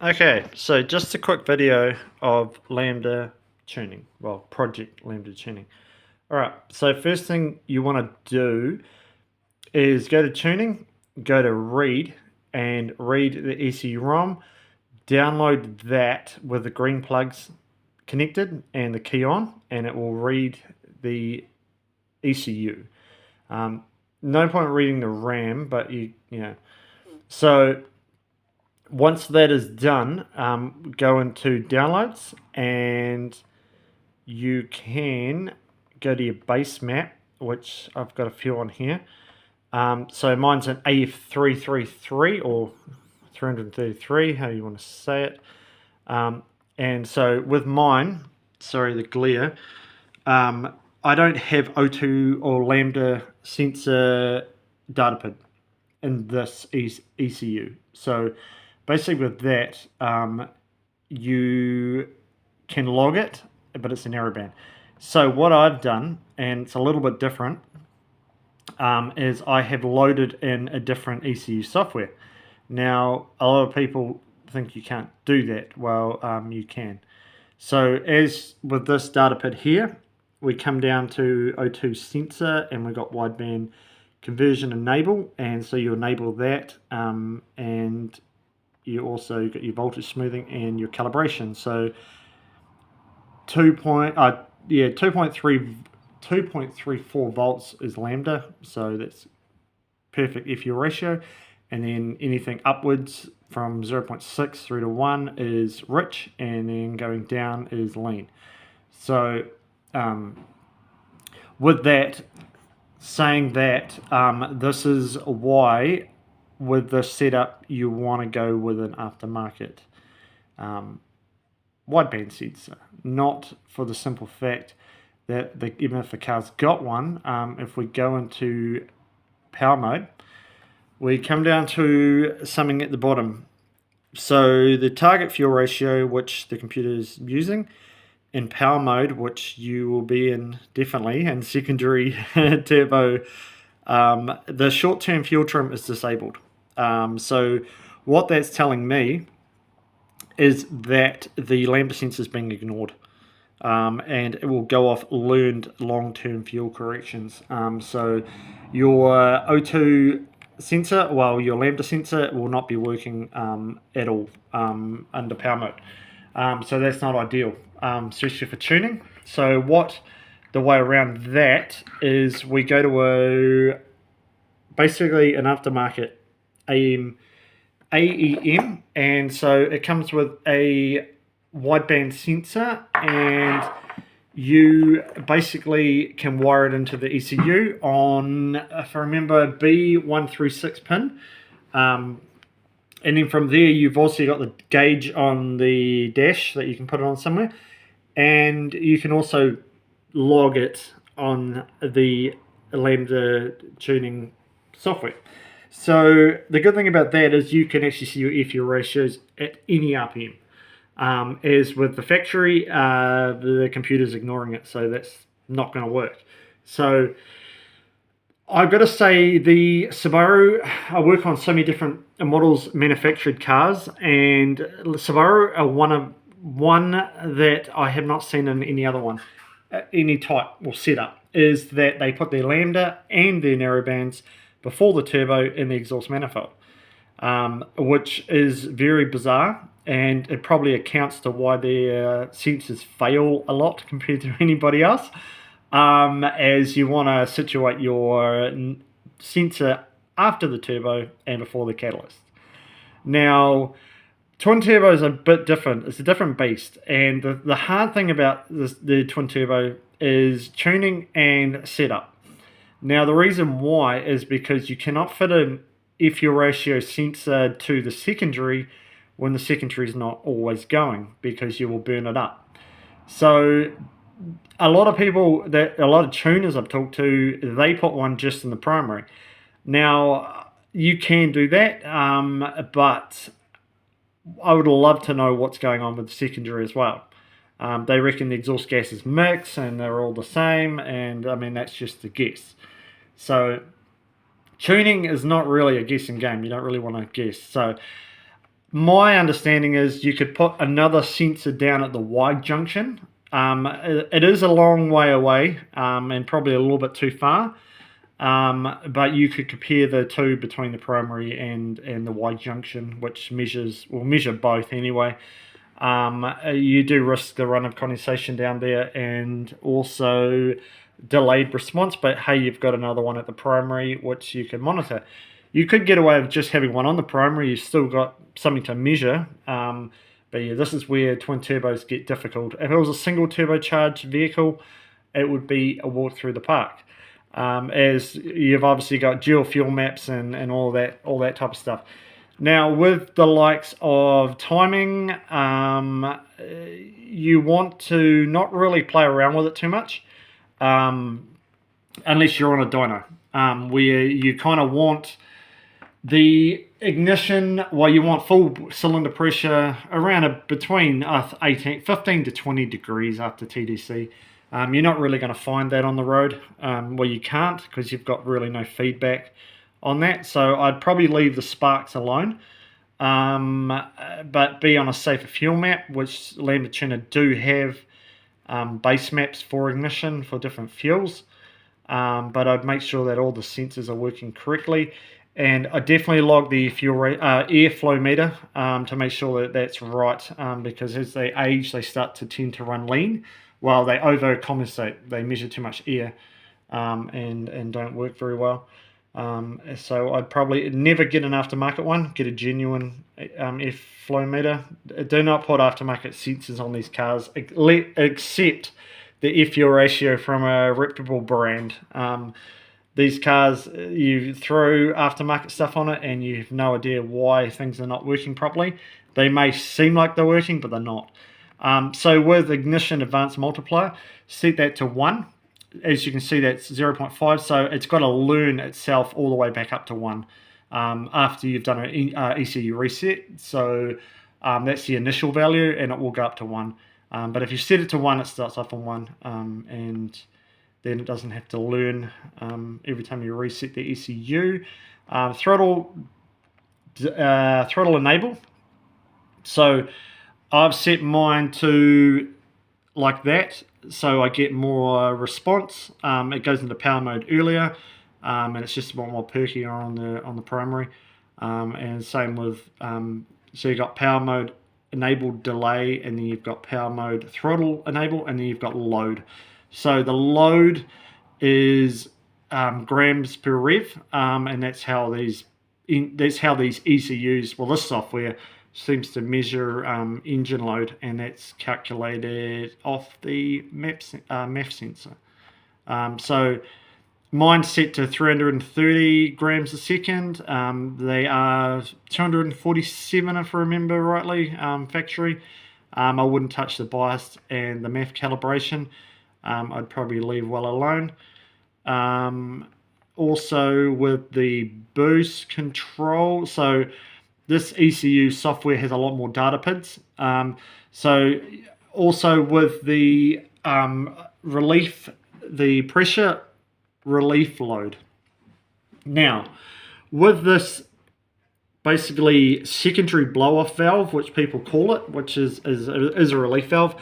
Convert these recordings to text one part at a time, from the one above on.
Okay, so just a quick video of lambda tuning, well, project lambda tuning. All right, so first thing you want to do is go to tuning, go to read, and read the ECU ROM, download that with the green plugs connected and the key on, and it will read the ECU. No point reading the RAM, but you know. So once that is done, go into downloads and you can go to your base map, which I've got a few on here. So mine's an AF333 or 333, how you want to say it. And so with mine, sorry, the glare, I don't have O2 or lambda sensor data pin in this ECU. So basically with that, you can log it, but it's a narrowband. So what I've done, and it's a little bit different, is I have loaded in a different ECU software. Now, a lot of people think you can't do that. Well, you can. So as with this data pit here, we come down to O2 sensor and we've got wideband conversion enable, and so you enable that, and you also got your voltage smoothing and your calibration. So 2.34 volts is lambda, so that's perfect FU ratio, and then anything upwards from 0.6 through to 1 is rich, and then going down is lean. So with that, saying that, this is why with this setup you want to go with an aftermarket wideband sensor, not for the simple fact that even if the car's got one, if we go into power mode, we come down to something at the bottom. So the target fuel ratio, which the computer is using, in power mode, which you will be in definitely, and secondary turbo, the short-term fuel trim is disabled. So what that's telling me is that the lambda sensor is being ignored, and it will go off learned long-term fuel corrections. So your O2 sensor, well, your lambda sensor will not be working at all under power mode. So that's not ideal, especially for tuning. So the way around that is we go to basically an aftermarket AEM, and so it comes with a wideband sensor, and you basically can wire it into the ECU on, if I remember, B1 through 6 pin. And then from there, you've also got the gauge on the dash that you can put it on somewhere. And you can also log it on the lambda tuning software. So the good thing about that is you can actually see your FU ratios at any RPM. As with the factory, the computer's ignoring it, so that's not going to work. So I've got to say, the Subaru, I work on so many different models, manufactured cars, and Subaru are one that I have not seen in any other one, any type or setup, is that they put their lambda and their narrowbands before the turbo in the exhaust manifold, which is very bizarre, and it probably accounts to why their sensors fail a lot compared to anybody else. As you want to situate your sensor after the turbo and before the catalyst. Now, twin turbo is a bit different. It's a different beast, and the hard thing about the twin turbo is tuning and setup. Now, the reason why is because you cannot fit an FU ratio sensor to the secondary when the secondary is not always going, because you will burn it up. So a lot of tuners I've talked to, they put one just in the primary. Now, you can do that, but I would love to know what's going on with the secondary as well. They reckon the exhaust gases mix and they're all the same, and I mean, that's just a guess. So tuning is not really a guessing game. You don't really want to guess. So My understanding is you could put another sensor down at the wide junction. It is a long way away and probably a little bit too far. But you could compare the two between the primary and the wide junction, which will measure both anyway. You do risk the run of condensation down there and also delayed response, but hey, you've got another one at the primary which you can monitor. You could get away with just having one on the primary. You've still got something to measure. But yeah, this is where twin turbos get difficult. If it was a single turbocharged vehicle, it would be a walk through the park. As you've obviously got dual fuel maps and all that type of stuff. Now, with the likes of timing, you want to not really play around with it too much, unless you're on a dyno, where you kind of want the ignition, well, you want full cylinder pressure around between 15 to 20 degrees after TDC. You're not really going to find that on the road. Well, you can't because you've got really no feedback on that. So I'd probably leave the sparks alone, but be on a safer fuel map, which Lamba Tuner do have base maps for ignition for different fuels. But I'd make sure that all the sensors are working correctly. And I definitely log the fuel airflow meter to make sure that that's right, because as they age, they start to tend to run lean. Well, they overcompensate. They measure too much air and don't work very well. So I'd probably never get an aftermarket one. Get a genuine airflow meter. Do not put aftermarket sensors on these cars, except the air-fuel ratio from a reputable brand. These cars, you throw aftermarket stuff on it and you have no idea why things are not working properly. They may seem like they're working, but they're not. So with ignition advanced multiplier, set that to 1. As you can see, that's 0.5. So it's got to learn itself all the way back up to 1 after you've done an ECU reset. So that's the initial value and it will go up to 1. But if you set it to 1, it starts off on 1 and then it doesn't have to learn every time you reset the ECU. Throttle enable. So I've set mine to like that, so I get more response. It goes into power mode earlier, and it's just a bit more perkier on the primary. And same with so you've got power mode enabled delay, and then you've got power mode throttle enable, and then you've got load. So the load is grams per rev, and that's how these ECUs. Well, this software seems to measure engine load, and that's calculated off the MEF sensor. So mine's set to 330 grams a second. They are 247 if I remember rightly, factory. I wouldn't touch the bias and the MEF calibration. I'd probably leave well alone. Also with the boost control, so this ECU software has a lot more data PIDs. So also with the the pressure relief load. Now, with this basically secondary blow-off valve, which people call it, which is a relief valve.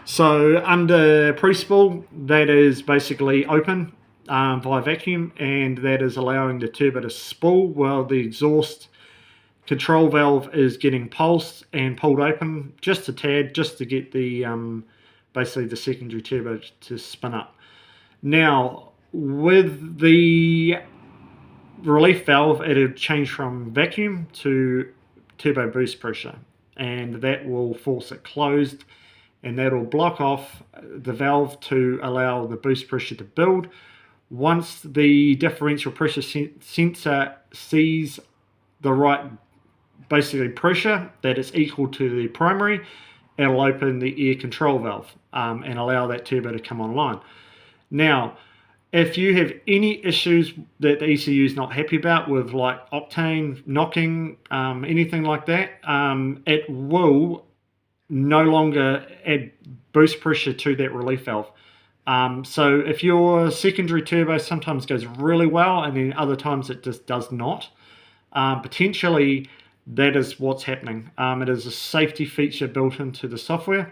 So under pre-spool, that is basically open via vacuum, and that is allowing the turbo to spool while the exhaust control valve is getting pulsed and pulled open just a tad, just to get the basically the secondary turbo to spin up. Now, with the relief valve, it'll change from vacuum to turbo boost pressure, and that will force it closed, and that'll block off the valve to allow the boost pressure to build. Once the differential pressure sensor sees the right basically pressure that is equal to the primary, it'll open the air control valve and allow that turbo to come online. Now, if you have any issues that the ECU is not happy about with like octane, knocking, anything like that, it will no longer add boost pressure to that relief valve. So if your secondary turbo sometimes goes really well and then other times it just does not, potentially that is what's happening. It is a safety feature built into the software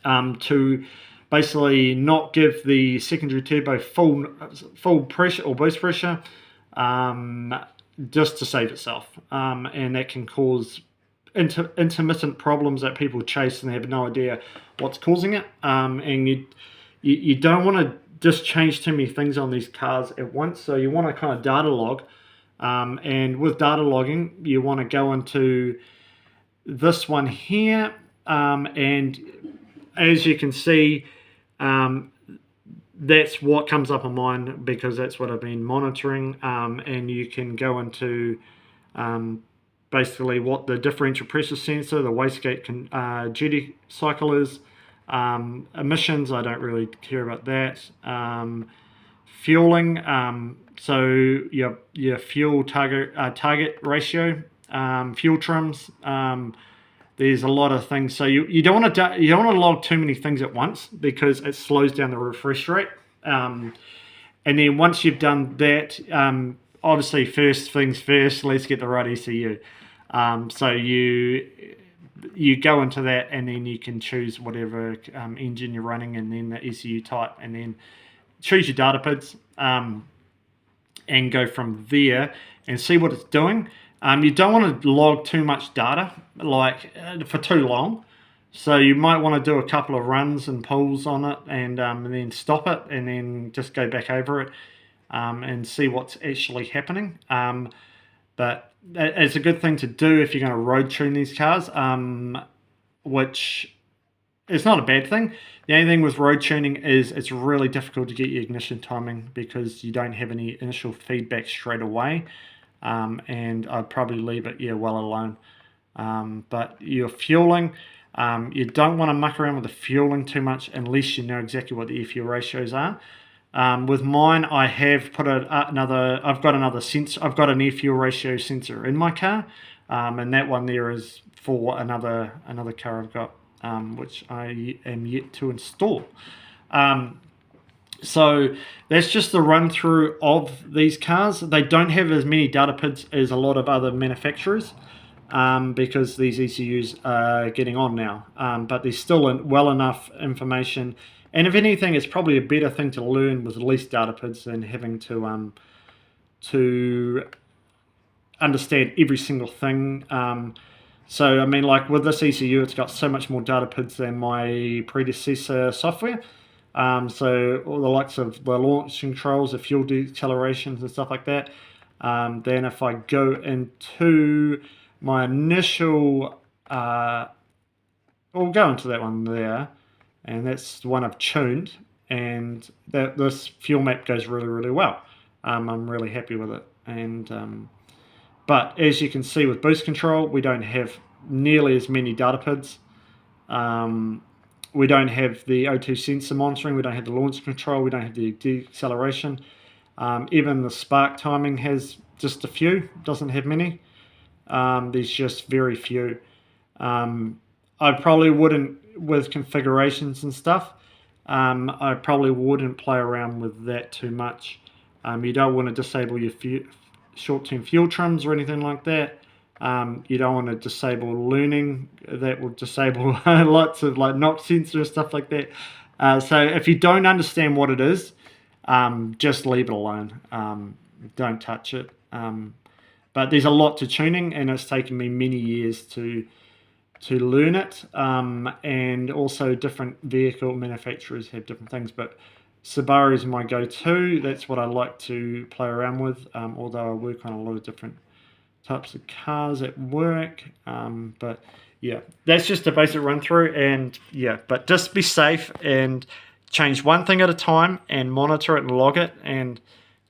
to basically not give the secondary turbo full pressure or boost pressure, just to save itself, and that can cause intermittent problems that people chase and they have no idea what's causing it. And you don't want to just change too many things on these cars at once, so you want to kind of data log. And with data logging, you want to go into this one here, and as you can see, that's what comes up on mine because that's what I've been monitoring. And you can go into basically what the differential pressure sensor, the wastegate duty cycle is, emissions, I don't really care about that, fueling, so your fuel target ratio, fuel trims, there's a lot of things. So you don't want to log too many things at once because it slows down the refresh rate. And then once you've done that, obviously first things first, let's get the right ECU. So you go into that and then you can choose whatever engine you're running and then the ECU type, and then choose your data PIDs, and go from there and see what it's doing. You don't want to log too much data for too long, so you might want to do a couple of runs and pulls on it, and then stop it and then just go back over it, and see what's actually happening. But it's a good thing to do if you're going to road tune these cars, which is not a bad thing. The only thing with road tuning is it's really difficult to get your ignition timing because you don't have any initial feedback straight away. And I'd probably leave it well alone. But your fueling, you don't want to muck around with the fueling too much unless you know exactly what the e-fuel ratios are. With mine, I have put I've got another sensor. I've got an e-fuel ratio sensor in my car, and that one there is for another car I've got, which I am yet to install. So that's just the run through of these cars. They don't have as many data PIDs as a lot of other manufacturers, because these ECUs are getting on now, but there's still well enough information. And if anything, it's probably a better thing to learn with least data PIDs than having to understand every single thing. So I mean, like with this ECU, it's got so much more data PIDs than my predecessor software. So all the likes of the launch controls, the fuel decelerations and stuff like that. Then if I go into my initial, we'll go into that one there, and that's the one I've tuned, and this fuel map goes really, really well. I'm really happy with it. And but as you can see with boost control, we don't have nearly as many data PIDs. We don't have the O2 sensor monitoring, we don't have the launch control, we don't have the deceleration. Even the spark timing has just a few, doesn't have many. There's just very few. I probably wouldn't, with configurations and stuff, I probably wouldn't play around with that too much. You don't want to disable your short-term fuel trims or anything like that. You don't want to disable learning. That will disable lots of like knock sensor and stuff like that. So if you don't understand what it is, just leave it alone. Don't touch it. But there's a lot to tuning, and it's taken me many years to learn it. And also different vehicle manufacturers have different things, but Subaru is my go-to. That's what I like to play around with, although I work on a lot of different types of cars at work. But yeah, that's just a basic run through, and yeah, but just be safe and change one thing at a time and monitor it and log it, and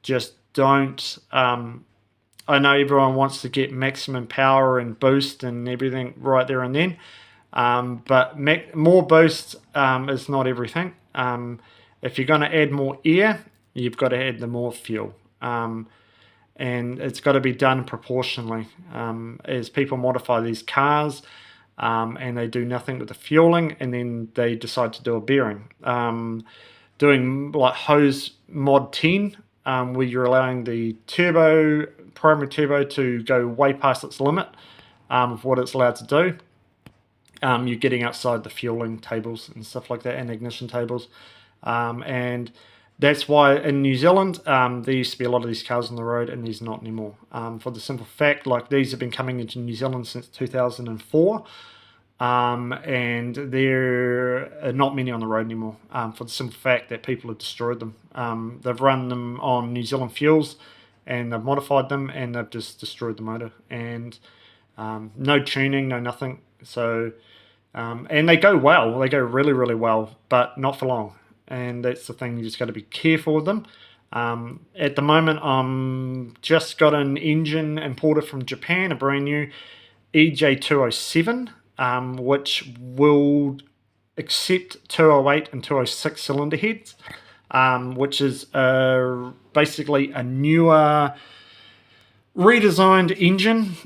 just don't I know everyone wants to get maximum power and boost and everything right there and then, but more boost is not everything. If you're going to add more air, you've got to add the more fuel. And it's got to be done proportionally. As people modify these cars and they do nothing with the fueling, and then they decide to do a bearing. Doing like hose mod 10, where you're allowing the turbo primary turbo to go way past its limit of what it's allowed to do, you're getting outside the fueling tables and stuff like that, and ignition tables. And that's why in New Zealand, there used to be a lot of these cars on the road, and there's not anymore. For the simple fact, like, these have been coming into New Zealand since 2004. And there are not many on the road anymore, for the simple fact that people have destroyed them. They've run them on New Zealand fuels, and they've modified them, and they've just destroyed the motor. And no tuning, no nothing. So, and they go well. They go really, really well, but not for long. And that's the thing. You just got to be careful with them. At the moment, I'm just got an engine imported from Japan, a brand new EJ207. Which will accept 208 and 206 cylinder heads, which is basically a newer, redesigned engine.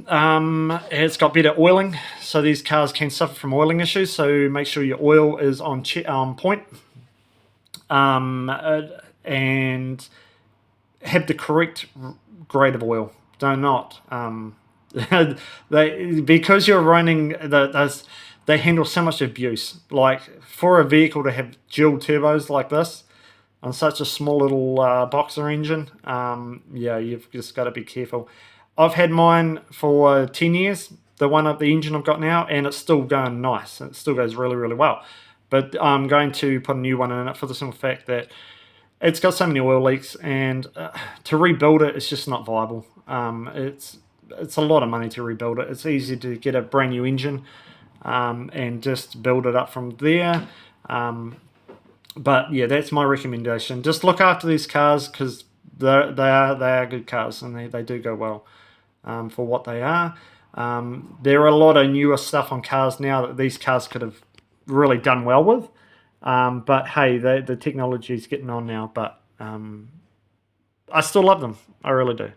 It's got better oiling, so these cars can suffer from oiling issues, so make sure your oil is on point, and have the correct grade of oil. Do not... because you're running they handle so much abuse. Like, for a vehicle to have dual turbos like this on such a small little boxer engine, yeah, you've just got to be careful. I've had mine for 10 years, the engine I've got now, and it's still going nice. It still goes really, really well. But I'm going to put a new one in it for the simple fact that it's got so many oil leaks, and to rebuild it, it's just not viable. It's a lot of money to rebuild it. It's easy to get a brand new engine and just build it up from there. But yeah, that's my recommendation. Just look after these cars, because they are good cars, and they do go well for what they are. There are a lot of newer stuff on cars now that these cars could have really done well with. But hey, the technology is getting on now. But I still love them. I really do.